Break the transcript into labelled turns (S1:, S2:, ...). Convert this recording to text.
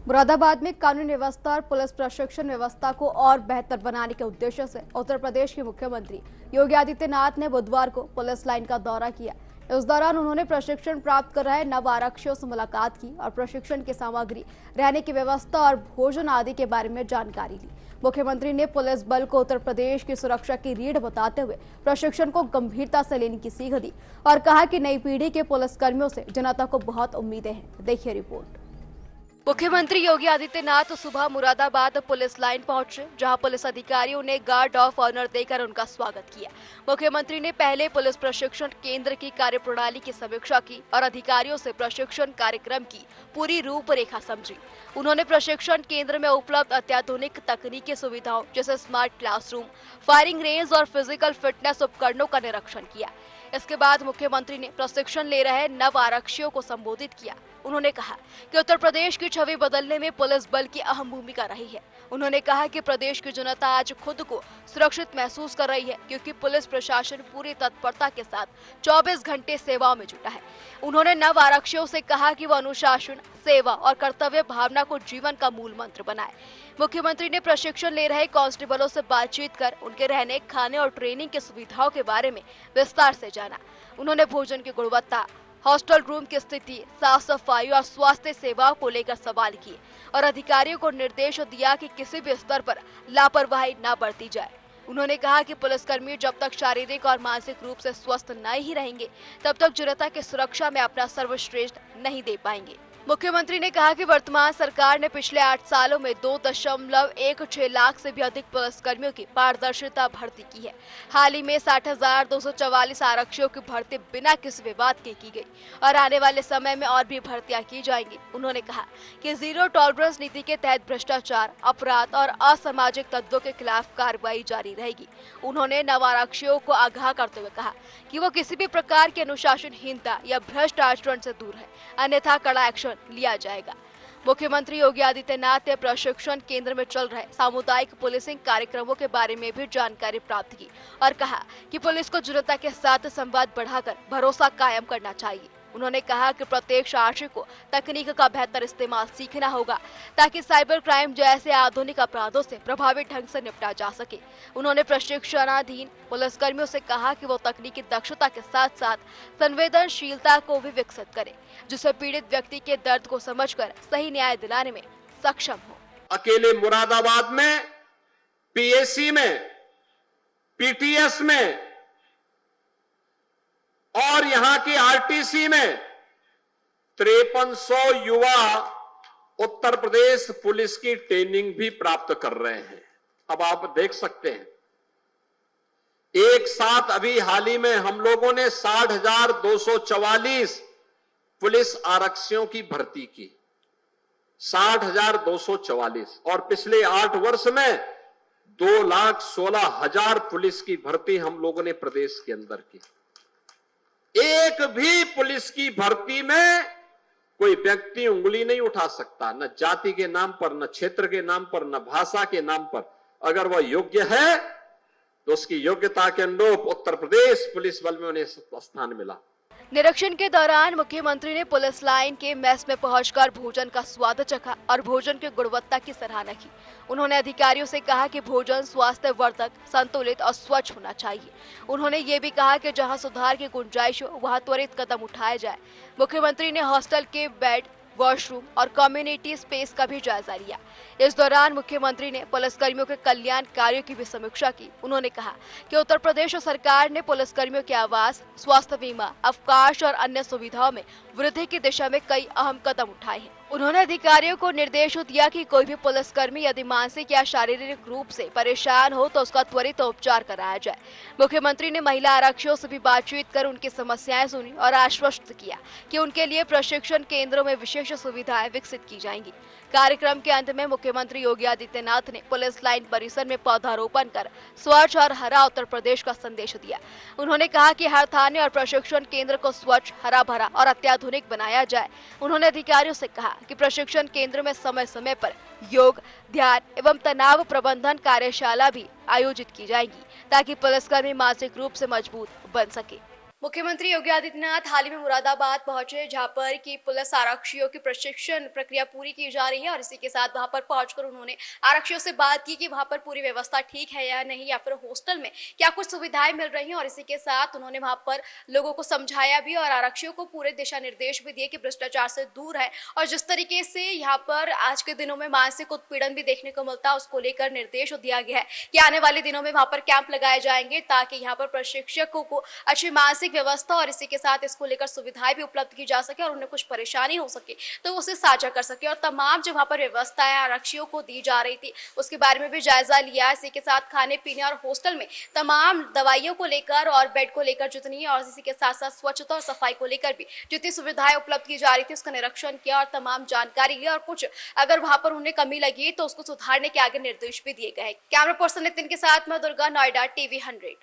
S1: मुरादाबाद में कानून व्यवस्था और पुलिस प्रशिक्षण व्यवस्था को और बेहतर बनाने के उद्देश्य से उत्तर प्रदेश के मुख्यमंत्री योगी आदित्यनाथ ने बुधवार को पुलिस लाइन का दौरा किया। इस दौरान उन्होंने प्रशिक्षण प्राप्त कर रहे नव आरक्षियों से मुलाकात की और प्रशिक्षण की सामग्री, रहने की व्यवस्था और भोजन आदि के बारे में जानकारी ली। मुख्यमंत्री ने पुलिस बल को उत्तर प्रदेश की सुरक्षा की रीढ़ बताते हुए प्रशिक्षण को गंभीरता से लेने की सीख दी और कहा कि नई पीढ़ी के पुलिसकर्मियों से जनता को बहुत उम्मीदें हैं। देखिए रिपोर्ट। मुख्यमंत्री योगी आदित्यनाथ सुबह मुरादाबाद पुलिस लाइन पहुंचे, जहां पुलिस अधिकारियों ने गार्ड ऑफ ऑनर देकर उनका स्वागत किया। मुख्यमंत्री ने पहले पुलिस प्रशिक्षण केंद्र की कार्यप्रणाली की समीक्षा की और अधिकारियों से प्रशिक्षण कार्यक्रम की पूरी रूपरेखा समझी। उन्होंने प्रशिक्षण केंद्र में उपलब्ध अत्याधुनिक तकनीकी सुविधाओं जैसे स्मार्ट क्लासरूम, फायरिंग रेंज और फिजिकल फिटनेस उपकरणों का निरीक्षण किया। इसके बाद मुख्यमंत्री ने प्रशिक्षण ले रहे नव आरक्षियों को संबोधित किया। उन्होंने कहा कि उत्तर प्रदेश की छवि बदलने में पुलिस बल की अहम भूमिका रही है। उन्होंने कहा कि प्रदेश की जनता आज खुद को सुरक्षित महसूस कर रही है, क्योंकि पुलिस प्रशासन पूरी तत्परता के साथ 24 घंटे सेवाओं में जुटा है। उन्होंने नव आरक्षियों से कहा कि वो अनुशासन, सेवा और कर्तव्य भावना को जीवन का मूल मंत्र बनाए। मुख्यमंत्री ने प्रशिक्षण ले रहे कांस्टेबलों से बातचीत कर उनके रहने, खाने और ट्रेनिंग की सुविधाओं के बारे में विस्तार से जाना। उन्होंने भोजन की गुणवत्ता, हॉस्टल रूम की स्थिति, साफ सफाई और स्वास्थ्य सेवाओं को लेकर सवाल किए और अधिकारियों को निर्देश दिया कि किसी भी स्तर पर लापरवाही न बरती जाए। उन्होंने कहा कि पुलिसकर्मी जब तक शारीरिक और मानसिक रूप से स्वस्थ नहीं रहेंगे, तब तक जनता की सुरक्षा में अपना सर्वश्रेष्ठ नहीं दे पाएंगे। मुख्यमंत्री ने कहा कि वर्तमान सरकार ने पिछले 8 सालों में 2.16 लाख से भी अधिक पुलिसकर्मियों की पारदर्शिता भर्ती की है। हाल ही में 60,244 आरक्षियों की भर्ती बिना किसी विवाद के की गई और आने वाले समय में और भी भर्तियां की जाएंगी। उन्होंने कहा कि जीरो टॉलरेंस नीति के तहत भ्रष्टाचार, अपराध और असामाजिक तत्वों के खिलाफ कार्रवाई जारी रहेगी। उन्होंने नव आरक्षियों को आगाह करते हुए कहा कि वो किसी भी प्रकार की अनुशासनहीनता या भ्रष्ट आचरण से दूर है, अन्यथा कड़ा एक्शन लिया जाएगा। मुख्यमंत्री योगी आदित्यनाथ ने प्रशिक्षण केंद्र में चल रहे सामुदायिक पुलिसिंग कार्यक्रमों के बारे में भी जानकारी प्राप्त की और कहा कि पुलिस को जनता के साथ संवाद बढ़ाकर भरोसा कायम करना चाहिए। उन्होंने कहा कि प्रत्येक शासक को तकनीक का बेहतर इस्तेमाल सीखना होगा, ताकि साइबर क्राइम जैसे आधुनिक अपराधों से प्रभावी ढंग से निपटा जा सके। उन्होंने प्रशिक्षणाधीन पुलिसकर्मियों से कहा कि वो तकनीकी दक्षता के साथ साथ संवेदनशीलता को भी विकसित करें, जिससे पीड़ित व्यक्ति के दर्द को समझकर सही न्याय दिलाने में सक्षम हो।
S2: अकेले मुरादाबाद में, पीएसी में, पीटीएस में और यहां की आरटीसी में 5300 युवा उत्तर प्रदेश पुलिस की ट्रेनिंग भी प्राप्त कर रहे हैं। अब आप देख सकते हैं, एक साथ अभी हाल ही में हम लोगों ने 60,244 पुलिस आरक्षियों की भर्ती की, 60,244, और पिछले 8 वर्ष में 2,16,000 पुलिस की भर्ती हम लोगों ने प्रदेश के अंदर की। एक भी पुलिस की भर्ती में कोई व्यक्ति उंगली नहीं उठा सकता, न जाति के नाम पर, न क्षेत्र के नाम पर, न भाषा के नाम पर। अगर वह योग्य है तो उसकी योग्यता के अनुरूप उत्तर प्रदेश पुलिस बल में उन्हें स्थान मिला।
S1: निरीक्षण के दौरान मुख्यमंत्री ने पुलिस लाइन के मेस में पहुंचकर भोजन का स्वाद चखा और भोजन की गुणवत्ता की सराहना की। उन्होंने अधिकारियों से कहा कि भोजन स्वास्थ्यवर्धक, संतुलित और स्वच्छ होना चाहिए। उन्होंने ये भी कहा कि जहां सुधार की गुंजाइश हो, वहां त्वरित कदम उठाए जाए। मुख्यमंत्री ने हॉस्टल के बेड, वॉशरूम और कम्युनिटी स्पेस का भी जायजा लिया। इस दौरान मुख्यमंत्री ने पुलिसकर्मियों के कल्याण कार्यों की भी समीक्षा की। उन्होंने कहा कि उत्तर प्रदेश सरकार ने पुलिसकर्मियों के आवास, स्वास्थ्य बीमा, अवकाश और अन्य सुविधाओं में वृद्धि की दिशा में कई अहम कदम उठाए हैं। उन्होंने अधिकारियों को निर्देश दिया कि कोई भी पुलिसकर्मी यदि मानसिक या शारीरिक रूप से परेशान हो तो उसका त्वरित उपचार कराया जाए। मुख्यमंत्री ने महिला आरक्षियों से भी बातचीत कर उनकी समस्याएं सुनी और आश्वस्त किया कि उनके लिए प्रशिक्षण केंद्रों में विशेष सुविधाएं विकसित की जाएंगी। कार्यक्रम के अंत में मुख्यमंत्री योगी आदित्यनाथ ने पुलिस लाइन परिसर में पौधारोपण कर स्वच्छ और हरा उत्तर प्रदेश का संदेश दिया। उन्होंने कहा कि हर थाने और प्रशिक्षण केंद्र को स्वच्छ, हरा भरा और अत्याधुनिक बनाया जाए। उन्होंने अधिकारियों से कहा कि प्रशिक्षण केंद्र में समय समय पर योग, ध्यान एवं तनाव प्रबंधन कार्यशाला भी आयोजित की जाएगी, ताकि पुलिसकर्मी मानसिक रूप से मजबूत बन सके। मुख्यमंत्री योगी आदित्यनाथ हाल ही में मुरादाबाद पहुंचे, जहां पर की पुलिस आरक्षियों की प्रशिक्षण प्रक्रिया पूरी की जा रही है और इसी के साथ वहां पर पहुंचकर उन्होंने आरक्षियों से बात की कि वहां पर पूरी व्यवस्था ठीक है या नहीं, या फिर हॉस्टल में क्या कुछ सुविधाएं मिल रही हैं। और इसी के साथ उन्होंने वहां पर लोगों को समझाया भी और आरक्षियों को पूरे दिशा निर्देश भी दिए कि भ्रष्टाचार से दूर है। और जिस तरीके से यहाँ पर आज के दिनों में मानसिक उत्पीड़न भी देखने को मिलता है, उसको लेकर निर्देश दिया गया है कि आने वाले दिनों में वहां पर कैंप लगाए जाएंगे ताकि यहाँ पर प्रशिक्षकों को अच्छी मानसिक व्यवस्था और इसी के साथ इसको लेकर सुविधाएं भी उपलब्ध की जा सके और उन्हें कुछ परेशानी हो सके तो उसे साझा कर सके। और तमाम जो वहां पर व्यवस्थाएं आरक्षियों को दी जा रही थी उसके बारे में भी जायजा लिया। इसी के साथ खाने पीने और हॉस्टल में तमाम दवाइयों को लेकर और बेड को लेकर जितनी, और इसी के साथ साथ स्वच्छता और सफाई को लेकर भी जितनी सुविधाएं उपलब्ध की जा रही थी उसका निरीक्षण किया और तमाम जानकारी ली और कुछ अगर वहां पर उन्हें कमी लगी तो उसको सुधारने के आगे निर्देश भी दिए गए। कैमरा पर्सन नितिन के साथ मैं दुर्गा, नोएडा, TV 100।